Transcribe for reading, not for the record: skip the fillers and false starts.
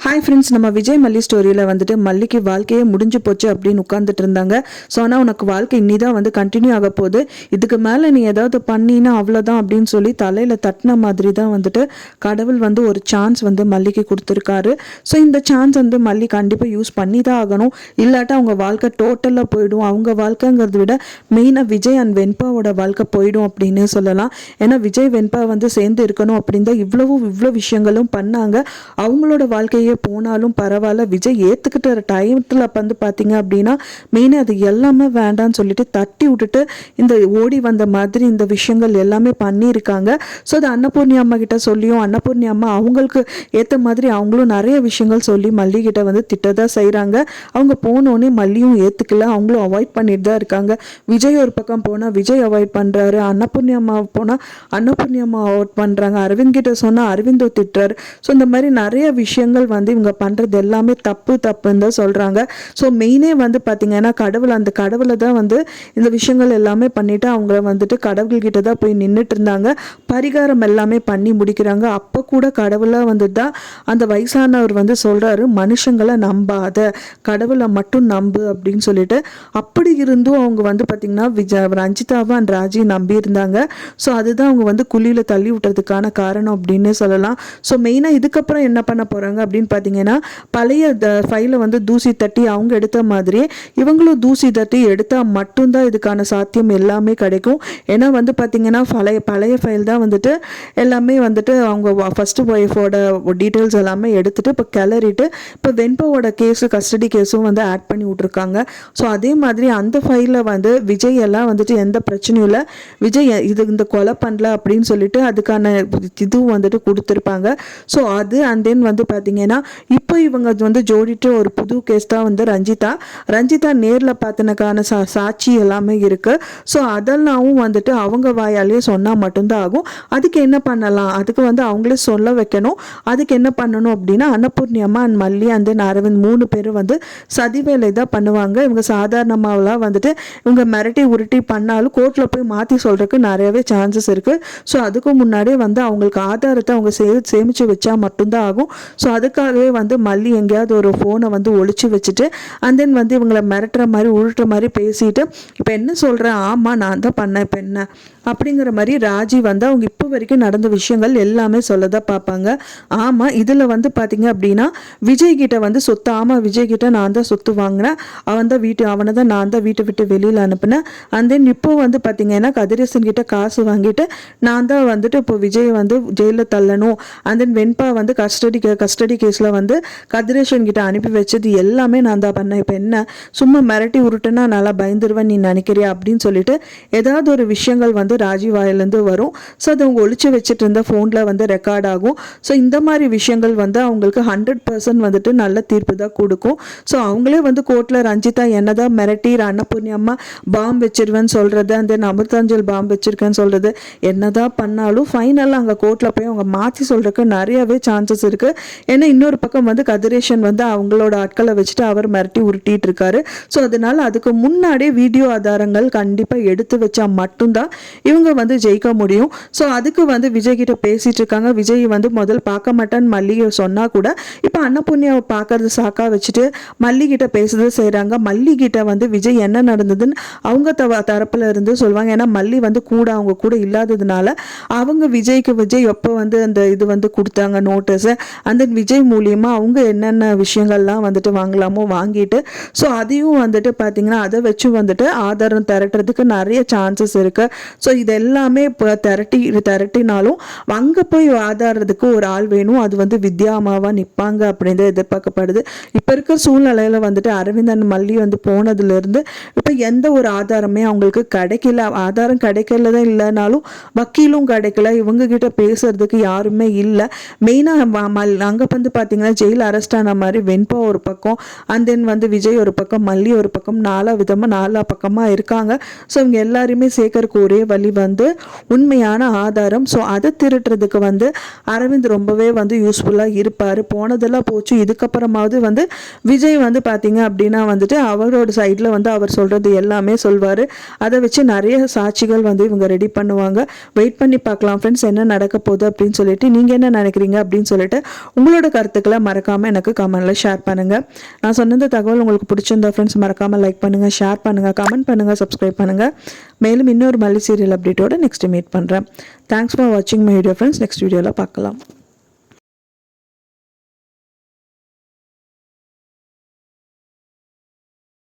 Hi friends, நம்ம விஜய் மல்லி ஸ்டோரியில் வந்துட்டு மல்லிக்கு வாழ்க்கையே முடிஞ்சு போச்சு அப்படின்னு உட்காந்துட்டு இருந்தாங்க. ஸோ ஆனால் உனக்கு வாழ்க்கை இன்னி தான் வந்து கண்டினியூ ஆக போகுது, இதுக்கு மேலே நீ ஏதாவது பண்ணினா அவ்வளோதான் அப்படின்னு சொல்லி தலையில் தட்டின மாதிரி தான் வந்துட்டு கடவுள் வந்து ஒரு சான்ஸ் வந்து மல்லிக்கு கொடுத்துருக்காரு. ஸோ இந்த சான்ஸ் வந்து மல்லி கண்டிப்பாக யூஸ் பண்ணி தான் ஆகணும், இல்லாட்டா அவங்க வாழ்க்கை டோட்டலாக போயிடும். அவங்க வாழ்க்கைங்கிறத விட மெயினாக விஜய் அண்ட் வெண்பாவோட வாழ்க்கை போயிடும் அப்படின்னு சொல்லலாம். ஏன்னா விஜய் வெண்பா வந்து சேர்ந்து இருக்கணும் அப்படின்னு தான் இவ்வளோ விஷயங்களும் பண்ணாங்க. அவங்களோட வாழ்க்கையை போனாலும் பரவாயில்ல, விஜய் ஏற்றுக்கிட்ட டைத்தில் வந்து பார்த்தீங்க அப்படின்னா மெயினாக அது எல்லாமே வேண்டான்னு சொல்லிட்டு தட்டி விட்டுட்டு இந்த ஓடி வந்த மாதிரி இந்த விஷயங்கள் எல்லாமே பண்ணியிருக்காங்க. ஸோ அது அன்னபூர்ணி அம்மா கிட்ட சொல்லியும் அன்னபூர்ணி அம்மா அவங்களுக்கு ஏற்ற மாதிரி அவங்களும் நிறைய விஷயங்கள் சொல்லி மல்லிகிட்ட வந்து திட்டதான் செய்கிறாங்க. அவங்க போனோடனே மல்லியும் ஏற்றுக்கல, அவங்களும் அவாய்ட் பண்ணிட்டு தான் இருக்காங்க. விஜய் ஒரு பக்கம் போனால் விஜய் அவாய்ட் பண்ணுறாரு, அன்னபூர்ணி அம்மா போனால் அன்னபூர்ணி அம்மா அவாய்ட் பண்ணுறாங்க, அரவிந்த் கிட்ட சொன்னால் அரவிந்தோ திட்டுறாரு. ஸோ இந்த மாதிரி நிறைய விஷயங்கள் வந்து இவங்க பண்ணுறது எல்லாமே தப்புன்னு தான் சொல்கிறாங்க. ஸோ மெயினே வந்து பார்த்திங்கன்னா அந்த கடவுளை தான் வந்து இந்த விஷயங்கள் எல்லாமே பண்ணிவிட்டு அவங்க வந்துட்டு கடவுள்கிட்ட தான் போய் நின்றுட்டு இருந்தாங்க. பரிகாரம் எல்லாமே பண்ணி முடிக்கிறாங்க. அப்போ கூட கடவுளாக வந்துட்டு தான் அந்த வயசானவர் வந்து சொல்கிறாரு, மனுஷங்களை நம்பாத, கடவுளை மட்டும் நம்பு அப்படின்னு சொல்லிட்டு. அப்படி இருந்தும் அவங்க வந்து பார்த்திங்கன்னா ரஞ்சிதாவை அண்ட் ராஜி நம்பி இருந்தாங்க. ஸோ அதுதான் அவங்க வந்து குழியில் தள்ளி விட்டதுக்கான காரணம் அப்படின்னு சொல்லலாம். ஸோ மெயினாக இதுக்கப்புறம் என்ன பண்ண போகிறாங்க அப்படின்னு பார்த்தீங்கன்னா, பழைய ஃபைலை வந்து தூசி தட்டி அவங்க எடுத்த மாதிரியே இவங்களும் தூசி தட்டி எடுத்தால் மட்டும்தான் இதுக்கான சாத்தியம் எல்லாமே கிடைக்கும். ஏன்னா வந்து பார்த்தீங்கன்னா பழைய ஃபைல் தான் வந்துட்டு எல்லாமே வந்துட்டு அவங்க ஃபஸ்ட்டு ஒய்ஃபோட டீட்டெயில்ஸ் எல்லாமே எடுத்துகிட்டு இப்போ கிளறிட்டு இப்போ வெண்பாவோட கஸ்டடி கேஸும் வந்து ஆட் பண்ணி விட்ருக்காங்க. ஸோ அதே மாதிரி அந்த ஃபைலில் வந்து விஜய் எல்லாம் வந்துட்டு எந்த பிரச்சனையும் இல்லை, விஜய் இந்த கொலை பண்ணல அப்படின்னு சொல்லிட்டு அதுக்கான இதுவும் வந்துட்டு கொடுத்துருப்பாங்க. ஸோ அது அண்ட் தென் வந்து பார்த்தீங்கன்னா இப்போ இவங்க வந்து ஜோடிட்டு ஒரு புது கேஸ் தான் வந்து ரஞ்சிதா நேரில் பார்த்தனக்கான சாட்சி எல்லாமே இருக்குது. ஸோ அதெல்லாம் வந்துட்டு அவங்க வாயாலேயே சொன்னால் மட்டும்தான் ஆகும். அதுக்கு என்ன பண்ணலாம், அதுக்கு வந்து அவங்களே சொல்ல வைக்கணும். அதுக்கு என்ன பண்ணணும் அப்படின்னா அன்னபூர்ணி அம்மா அண்ட் மல்லி அண்ட் தென் அரவிந்த் 3 பேரும் வந்து சதி வேலை தான் பண்ணுவாங்க. இவங்க சாதாரணமாகலாம் வந்துட்டு இவங்க மிரட்டி உருட்டி பண்ணாலும் கோர்ட்டில் போய் மாற்றி சொல்கிறதுக்கு நிறையவே சான்சஸ் இருக்குது. ஸோ அதுக்கு முன்னாடியே வந்து அவங்களுக்கு ஆதாரத்தை அவங்க சேமித்து வச்சா மட்டும்தான் ஆகும். ஸோ அதுக்காகவே வந்து மல்லி எங்கேயாவது ஒரு ஃபோனை வந்து ஒழிச்சு வச்சுட்டு அண்ட் தென் வந்து இவங்களை மிரட்டுற மாதிரி உருட்டுற மாதிரி பேசிட்டு இப்போ என்ன சொல்கிறேன், ஆமாம் நான் தான் பண்ணேன், இப்போ என்ன அப்படிங்கிற மாதிரி ராஜி வந்து அவங்க இப்போ வரைக்கும் நடந்த விஷயங்கள் எல்லாமே சொல்லதான் பார்ப்பாங்க. ஆமாம் இதில் வந்து பார்த்தீங்க அப்படின்னா விஜய் கிட்ட வந்து சொத்து, ஆமாம் விஜய் கிட்ட நான் தான் சொத்து வாங்கினேன், அவனை தான் நான் தான் வீட்டை விட்டு வெளியில் அனுப்பினேன். அண்ட் தென் இப்போ வந்து பார்த்தீங்கன்னா கதிரேசன் கிட்ட காசு வாங்கிட்டு நான் தான் வந்துட்டு இப்போ விஜய் வந்து ஜெயிலில் தள்ளணும், அண்ட் தென் வெண்பா வந்து கஸ்டடி கேஸில் வந்து கதிரேசன் கிட்ட அனுப்பி வச்சது எல்லாமே நான் தான் பண்ணேன், இப்போ என்ன சும்மா மிரட்டி உருட்டுனா நல்லா பயந்துருவேன் நீ நினைக்கிறியா அப்படின்னு சொல்லிட்டு ஏதாவது ஒரு விஷயங்கள் வந்து ராஜி வாயிலேருந்து வரும். ஸோ அது அவங்க ஒழிச்சு வச்சுட்டு இருந்த ஃபோனில் வந்து ரெக்கார்ட் ஆகும். ஸோ இந்த மாதிரி விஷயங்கள் வந்து அவங்களுக்கு 100% வந்துட்டு நல்ல தீர்ப்பு தான் கொடுக்கும். ஸோ அவங்களே வந்து கோர்ட்டில் ரஞ்சிதா என்னதான் மிரட்டி அன்னபூர்ணி அம்மா பாம்பு வச்சிருவேன்னு சொல்கிறது, அந்த அமிர்தாஞ்சல் பாம்பு வச்சிருக்கேன்னு சொல்கிறது, என்னதான் பண்ணாலும் ஃபைனலாக அங்கே கோர்ட்டில் போய் அவங்க மாற்றி சொல்கிறதுக்கு நிறையவே சான்சஸ் இருக்குது. ஏன்னா இன்னொரு பக்கம் வந்து கதிரேசன் வந்து அவங்களோட ஆட்களை வச்சுட்டு அவர் மிரட்டி உருட்டிட்டு இருக்காரு. ஸோ அதனால அதுக்கு முன்னாடியே வீடியோ ஆதாரங்கள் கண்டிப்பாக எடுத்து வச்சா மட்டும்தான் இவங்க வந்து ஜெயிக்க முடியும். ஸோ அதுக்கு வந்து விஜய் கிட்ட பேசிட்டு இருக்காங்க. விஜய் வந்து முதல் பார்க்க மாட்டேன்னு மல்லிகை சொன்னா கூட இப்போ அன்னபூர்ணியாவை பார்க்கறது சாக்கா வச்சுட்டு மல்லிகிட்ட பேசுறது செய்கிறாங்க. மல்லிகிட்ட வந்து விஜய் என்ன நடந்ததுன்னு அவங்க தரப்புல இருந்து சொல்லுவாங்க. ஏன்னா மல்லி வந்து அவங்க கூட இல்லாததுனால அவங்க விஜய் எப்போ வந்து அந்த இது வந்து கொடுத்தாங்க நோட்டீஸ், அந்த விஜய் மூலியமா அவங்க என்னென்ன விஷயங்கள்லாம் வந்துட்டு வாங்கலாமோ வாங்கிட்டு ஸோ அதையும் வந்துட்டு பார்த்தீங்கன்னா அதை வச்சு வந்துட்டு ஆதாரம் திரட்டுறதுக்கு நிறைய சான்சஸ் இருக்கு. ஸோ இது எல்லாமே இப்போ திரட்டினாலும் அங்கே போய் ஆதாரத்துக்கு ஒரு ஆள் வேணும், அது வந்து வித்யாமாவா நிற்பாங்க அப்படின்னு எதிர்பார்க்கப்படுது. இப்போ இருக்கிற சூழ்நிலையில வந்துட்டு அரவிந்தன் மல்லி வந்து போனதுலேருந்து இப்போ எந்த ஒரு ஆதாரமே அவங்களுக்கு கிடைக்கல. ஆதாரம் கிடைக்கலதான் இல்லைனாலும் வக்கீலும் கிடைக்கல, இவங்க கிட்ட பேசுறதுக்கு யாருமே இல்லை. மெயினாக அங்கே வந்து பார்த்தீங்கன்னா ஜெயில் அரெஸ்ட் ஆன மாதிரி வெண்பா ஒரு பக்கம் அண்ட் தென் வந்து விஜய் ஒரு பக்கம் மல்லி ஒரு பக்கம் நாலா பக்கமாக இருக்காங்க. ஸோ இவங்க எல்லாருமே சேர்க்கறதுக்கு ஒரே வழி சொல்லி வந்து உண்மையான ஆதாரம். ஸோ அதை திருட்டுறதுக்கு வந்து அரவிந்த் ரொம்பவே வந்து யூஸ்ஃபுல்லாக இருப்பார். போனதெல்லாம் போச்சு, இதுக்கப்புறமாவது வந்து விஜய் வந்து பார்த்தீங்க அப்படின்னா வந்துட்டு அவரோட சைடில் வந்து அவர் சொல்கிறது எல்லாமே சொல்வார். அதை வச்சு நிறைய சாட்சிகள் வந்து இவங்க ரெடி பண்ணுவாங்க. வெயிட் பண்ணி பார்க்கலாம் ஃப்ரெண்ட்ஸ், என்ன நடக்க போகுது அப்படின்னு சொல்லிட்டு. நீங்கள் என்ன நினைக்கிறீங்க அப்படின்னு சொல்லிட்டு உங்களோட கருத்துக்களை மறக்காமல் எனக்கு கமெண்ட்டில் ஷேர் பண்ணுங்கள். நான் சொன்ன தகவல் உங்களுக்கு பிடிச்சிருந்தா ஃப்ரெண்ட்ஸ் மறக்காமல் லைக் பண்ணுங்கள், ஷேர் பண்ணுங்கள், கமெண்ட் பண்ணுங்கள், சப்ஸ்கிரைப் பண்ணுங்கள். மேலும் இன்னொரு மல்லி சீரியல் அப்டேட்டோட நெக்ஸ்ட் மீட் பண்ணுறேன். தேங்க்ஸ் ஃபார் வாட்சிங் மை வீடியோ ஃப்ரெண்ட்ஸ். நெக்ஸ்ட் வீடியோவில் பார்க்கலாம்.